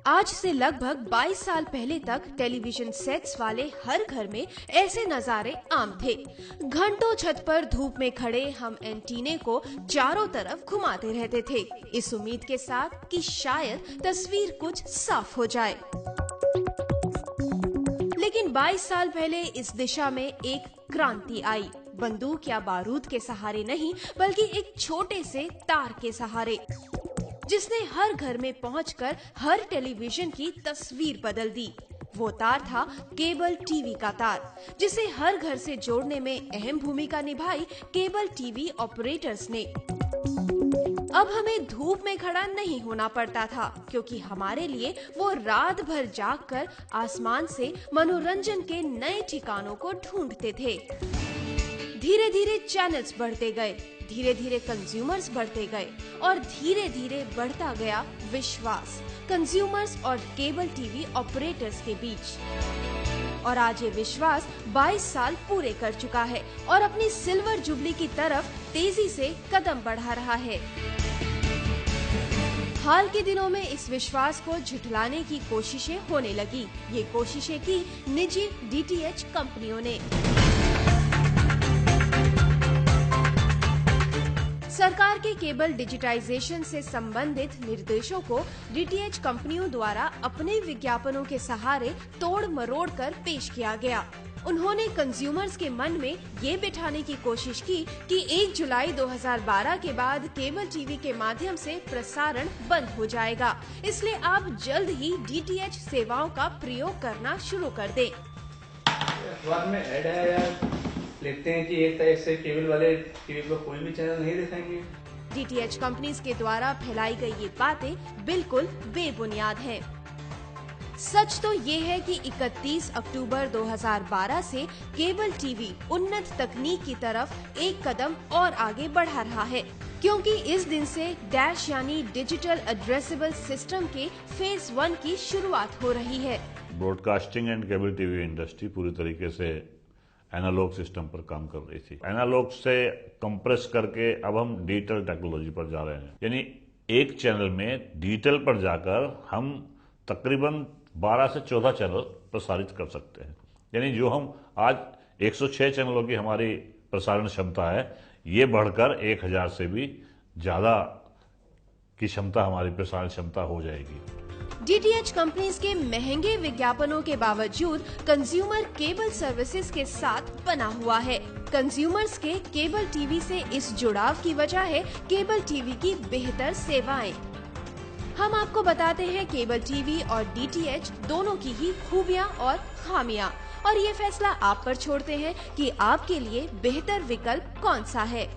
आज से लगभग 22 साल पहले तक टेलीविजन सेट्स वाले हर घर में ऐसे नजारे आम थे। घंटों छत पर धूप में खड़े हम एंटीने को चारों तरफ घुमाते रहते थे, इस उम्मीद के साथ कि शायद तस्वीर कुछ साफ हो जाए। लेकिन 22 साल पहले इस दिशा में एक क्रांति आई, बंदूक या बारूद के सहारे नहीं, बल्कि एक छोटे से तार के सहारे, जिसने हर घर में पहुंचकर हर टेलीविजन की तस्वीर बदल दी। वो तार था केबल टीवी का तार, जिसे हर घर से जोड़ने में अहम भूमिका निभाई केबल टीवी ऑपरेटर्स ने। अब हमें धूप में खड़ा नहीं होना पड़ता था, क्योंकि हमारे लिए वो रात भर जागकर आसमान से मनोरंजन के नए ठिकानों को ढूंढते थे। धीरे धीरे चैनल्स बढ़ते गए, धीरे धीरे कंज्यूमर्स बढ़ते गए और धीरे धीरे बढ़ता गया विश्वास कंज्यूमर्स और केबल टीवी ऑपरेटर्स के बीच। और आज ये विश्वास 22 साल पूरे कर चुका है और अपनी सिल्वर जुबली की तरफ तेजी से कदम बढ़ा रहा है। हाल के दिनों में इस विश्वास को झुठलाने की कोशिशें होने लगी। ये कोशिशें की निजी डीटीएच कंपनियों ने। सरकार के केबल डिजिटाइजेशन से संबंधित निर्देशों को डीटीएच कंपनियों द्वारा अपने विज्ञापनों के सहारे तोड़ मरोड़ कर पेश किया गया। उन्होंने कंज्यूमर्स के मन में ये बिठाने की कोशिश की कि 1 जुलाई 2012 के बाद केबल टीवी के माध्यम से प्रसारण बंद हो जाएगा, इसलिए आप जल्द ही डीटीएच सेवाओं का प्रयोग करना शुरू कर दें। अखबार में ऐड है यार, लिखते हैं कि एक तरह से केबल वाले टीवी पर कोई भी चैनल नहीं दिखाएंगे। डीटीएच कंपनीज के द्वारा फैलाई गई ये बातें बिल्कुल बेबुनियाद हैं। सच तो ये है कि 31 अक्टूबर 2012 से केबल टीवी उन्नत तकनीक की तरफ एक कदम और आगे बढ़ा रहा है, क्योंकि इस दिन से डैश यानी डिजिटल एड्रेसेबल सिस्टम के फेज 1 की शुरुआत हो रही है। Broadcasting and cable TV industry पूरी तरीके से एनालॉग सिस्टम पर काम कर रही थी। एनालॉग से कंप्रेस करके अब हम डिजिटल टेक्नोलॉजी पर जा रहे हैं, यानी एक चैनल में डिजिटल पर जाकर हम तकरीबन 12 से 14 चैनल प्रसारित कर सकते हैं। यानी जो हम आज 106 चैनलों की हमारी प्रसारण क्षमता है, ये बढ़कर 1000 से भी ज्यादा की क्षमता हमारी प्रसारण क्षमता हो जाएगी। डीटीएच कंपनीज के महंगे विज्ञापनों के बावजूद कंज्यूमर केबल सर्विसेज के साथ बना हुआ है। कंज्यूमर्स के केबल टीवी से इस जुड़ाव की वजह है केबल टीवी की बेहतर सेवाएं। हम आपको बताते हैं केबल टीवी और डीटीएच दोनों की ही खूबियां और खामियां, और ये फैसला आप पर छोड़ते हैं कि आपके लिए बेहतर विकल्प कौन सा है।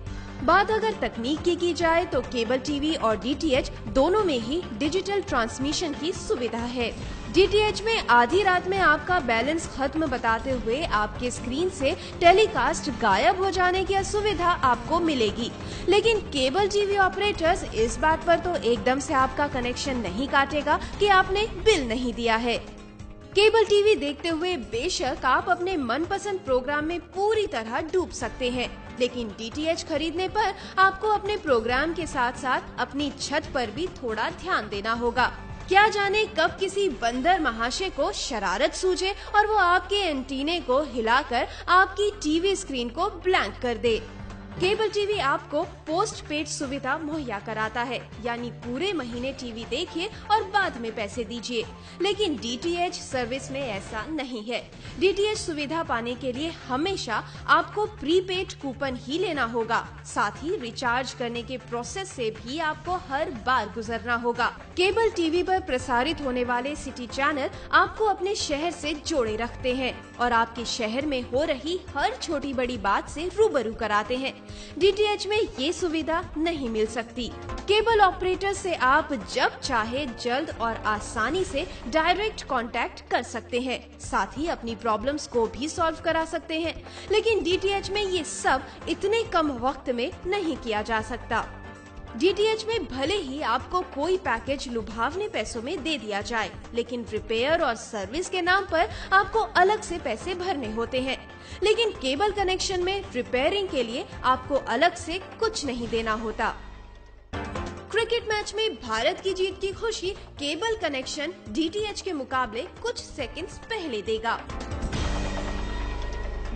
बात अगर तकनीक की जाए तो केबल टीवी और डीटीएच दोनों में ही डिजिटल ट्रांसमिशन की सुविधा है। डीटीएच में आधी रात में आपका बैलेंस खत्म बताते हुए आपके स्क्रीन से टेलीकास्ट गायब हो जाने की सुविधा आपको मिलेगी, लेकिन केबल टीवी ऑपरेटर्स इस बात पर तो एकदम से आपका कनेक्शन नहीं काटेगा कि आपने बिल नहीं दिया है। केबल टीवी देखते हुए बेशक आप अपने मनपसंद प्रोग्राम में पूरी तरह डूब सकते हैं, लेकिन डीटीएच खरीदने पर आपको अपने प्रोग्राम के साथ साथ अपनी छत पर भी थोड़ा ध्यान देना होगा। क्या जाने कब किसी बंदर महाशय को शरारत सूझे और वो आपके एंटीने को हिलाकर आपकी टीवी स्क्रीन को ब्लैंक कर दे। केबल टीवी आपको पोस्ट पेड सुविधा मुहैया कराता है, यानी पूरे महीने टीवी देखिए और बाद में पैसे दीजिए, लेकिन डीटीएच सर्विस में ऐसा नहीं है। डीटीएच सुविधा पाने के लिए हमेशा आपको प्रीपेड कूपन ही लेना होगा, साथ ही रिचार्ज करने के प्रोसेस से भी आपको हर बार गुजरना होगा। केबल टीवी पर प्रसारित होने वाले सिटी चैनल आपको अपने शहर से जोड़े रखते हैं और आपके शहर में हो रही हर छोटी बड़ी बात से रूबरू कराते हैं। डीटीएच में ये सुविधा नहीं मिल सकती। केबल ऑपरेटर से आप जब चाहे जल्द और आसानी से डायरेक्ट कांटेक्ट कर सकते हैं, साथ ही अपनी प्रॉब्लम्स को भी सॉल्व करा सकते हैं, लेकिन डीटीएच में ये सब इतने कम वक्त में नहीं किया जा सकता। डीटीएच में भले ही आपको कोई पैकेज लुभावने पैसों में दे दिया जाए, लेकिन रिपेयर और सर्विस के नाम पर आपको अलग से पैसे भरने होते हैं। लेकिन केबल कनेक्शन में रिपेयरिंग के लिए आपको अलग से कुछ नहीं देना होता। क्रिकेट मैच में भारत की जीत की खुशी केबल कनेक्शन डीटीएच के मुकाबले कुछ सेकंड्स पहले देगा।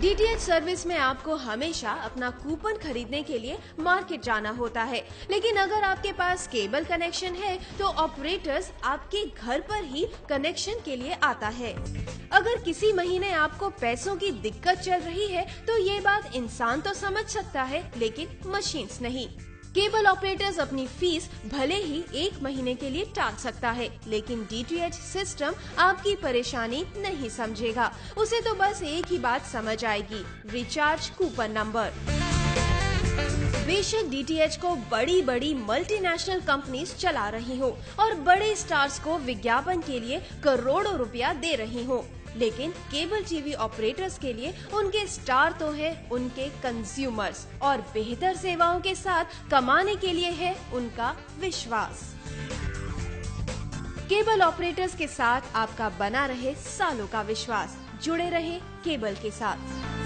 डीटीएच सर्विस में आपको हमेशा अपना कूपन खरीदने के लिए मार्केट जाना होता है, लेकिन अगर आपके पास केबल कनेक्शन है तो ऑपरेटर्स आपके घर पर ही कनेक्शन के लिए आता है। अगर किसी महीने आपको पैसों की दिक्कत चल रही है तो ये बात इंसान तो समझ सकता है, लेकिन मशीन्स नहीं। केबल ऑपरेटर्स अपनी फीस भले ही 1 महीने के लिए टाल सकता है, लेकिन डीटीएच सिस्टम आपकी परेशानी नहीं समझेगा। उसे तो बस एक ही बात समझ आएगी, रिचार्ज कूपन नंबर। बेशक डीटीएच को बड़ी बड़ी मल्टीनेशनल कंपनीज चला रही हो और बड़े स्टार्स को विज्ञापन के लिए करोड़ों रुपया दे रही हो, लेकिन केबल टीवी ऑपरेटर्स के लिए उनके स्टार तो है उनके कंज्यूमर्स, और बेहतर सेवाओं के साथ कमाने के लिए है उनका विश्वास। केबल ऑपरेटर्स के साथ आपका बना रहे सालों का विश्वास। जुड़े रहे केबल के साथ।